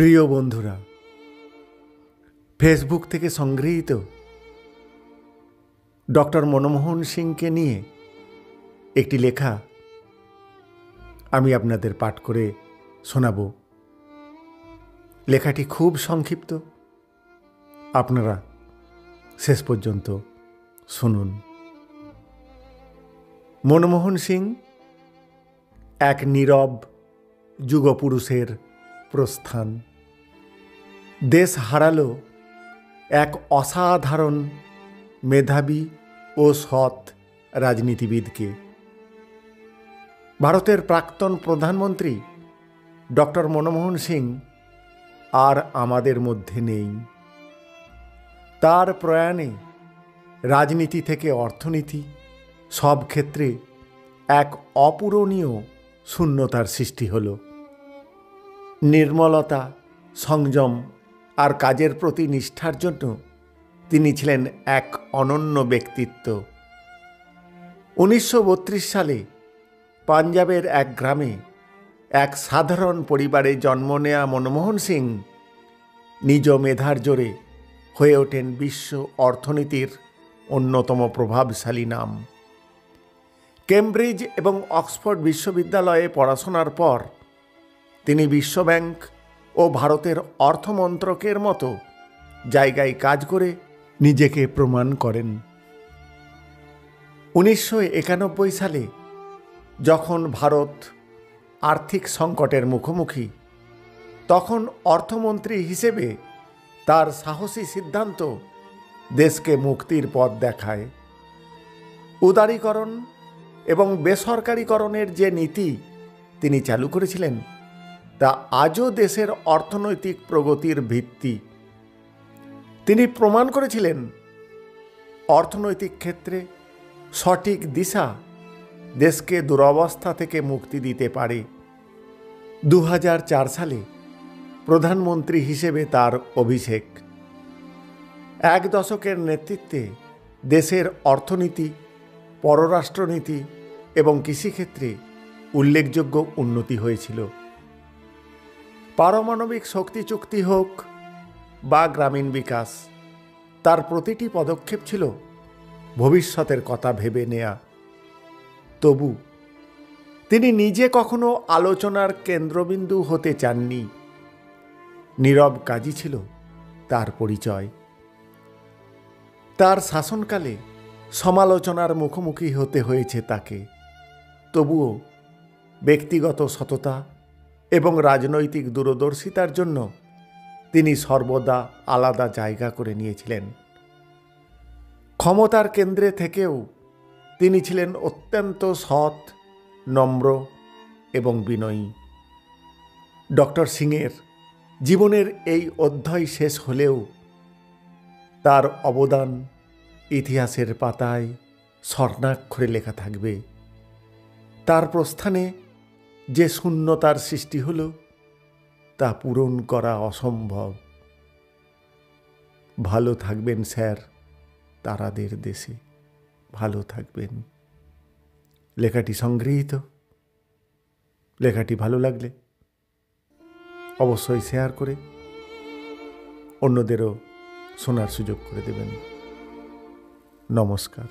প্রিয় বন্ধুরা, ফেসবুক থেকে সংগৃহীত ডক্টর মনমোহন সিংকে নিয়ে একটি লেখা আমি আপনাদের পাঠ করে শোনাব। লেখাটি খুব সংক্ষিপ্ত, আপনারা শেষ পর্যন্ত শুনুন। মনমোহন সিং এক নীরব যুগপুরুষের প্রস্থান। দেশ হারালো এক অসাধারণ মেধাবী ও সৎ রাজনীতিবিদকে। ভারতের প্রাক্তন প্রধানমন্ত্রী ডক্টর মনমোহন সিং আর আমাদের মধ্যে নেই। তার প্রয়াণে রাজনীতি থেকে অর্থনীতি সব ক্ষেত্রে এক অপূরণীয় শূন্যতার সৃষ্টি হলো। নির্মলতা, সংযম আর কাজের প্রতি নিষ্ঠার জন্য তিনি ছিলেন এক অনন্য ব্যক্তিত্ব। 1932 সালে পাঞ্জাবের এক গ্রামে এক সাধারণ পরিবারে জন্ম নেয়া মনমোহন সিং নিজ মেধার জোরে হয়ে ওঠেন বিশ্ব অর্থনীতির অন্যতম প্রভাবশালী নাম। কেমব্রিজ এবং অক্সফোর্ড বিশ্ববিদ্যালয়ে পড়াশোনার পর তিনি বিশ্বব্যাংক ও ভারতের অর্থমন্ত্রকের মতো জায়গায় কাজ করে নিজেকে প্রমাণ করেন। 1991 সালে যখন ভারত আর্থিক সংকটের মুখোমুখি, তখন অর্থমন্ত্রী হিসেবে তার সাহসী সিদ্ধান্ত দেশকে মুক্তির পথ দেখায়। উদারীকরণ এবং বেসরকারীকরণের যে নীতি তিনি চালু করেছিলেন তা আজও দেশের অর্থনৈতিক প্রগতির ভিত্তি। তিনি প্রমাণ করেছিলেন অর্থনৈতিক ক্ষেত্রে সঠিক দিশা দেশকে দুরবস্থা থেকে মুক্তি দিতে পারে। 2004 সালে প্রধানমন্ত্রী হিসেবে তার অভিষেক। এক দশকের নেতৃত্বে দেশের অর্থনীতি, পররাষ্ট্রনীতি এবং কৃষিক্ষেত্রে উল্লেখযোগ্য উন্নতি হয়েছিল। পারমাণবিক শক্তি চুক্তি হোক বা গ্রামীণ বিকাশ, তার প্রতিটি পদক্ষেপ ছিল ভবিষ্যতের কথা ভেবে নেয়া। তবু তিনি নিজে কখনো আলোচনার কেন্দ্রবিন্দু হতে চাননি। নীরব কাজই ছিল তার পরিচয়। তার শাসনকালে সমালোচনার মুখোমুখি হতে হয়েছে তাকে, তবুও ব্যক্তিগত সততা এবং রাজনৈতিক দূরদর্শিতার জন্য তিনি সর্বদা আলাদা জায়গা করে নিয়েছিলেন। ক্ষমতার কেন্দ্রে থেকেও তিনি ছিলেন অত্যন্ত সৎ, নম্র এবং বিনয়ী। ডক্টর সিংয়ের জীবনের এই অধ্যায় শেষ হলেও তার অবদান ইতিহাসের পাতায় স্বর্ণাক্ষরে লেখা থাকবে। তার প্রস্থানে যে শূন্যতার সৃষ্টি হলো তা পূরণ করা অসম্ভব। ভালো থাকবেন স্যার, তারাদের দেশে ভালো থাকবেন। লেখাটি সংগৃহীত। লেখাটি ভালো লাগলে অবশ্যই শেয়ার করে অন্যদেরও শোনার সুযোগ করে দেবেন। নমস্কার।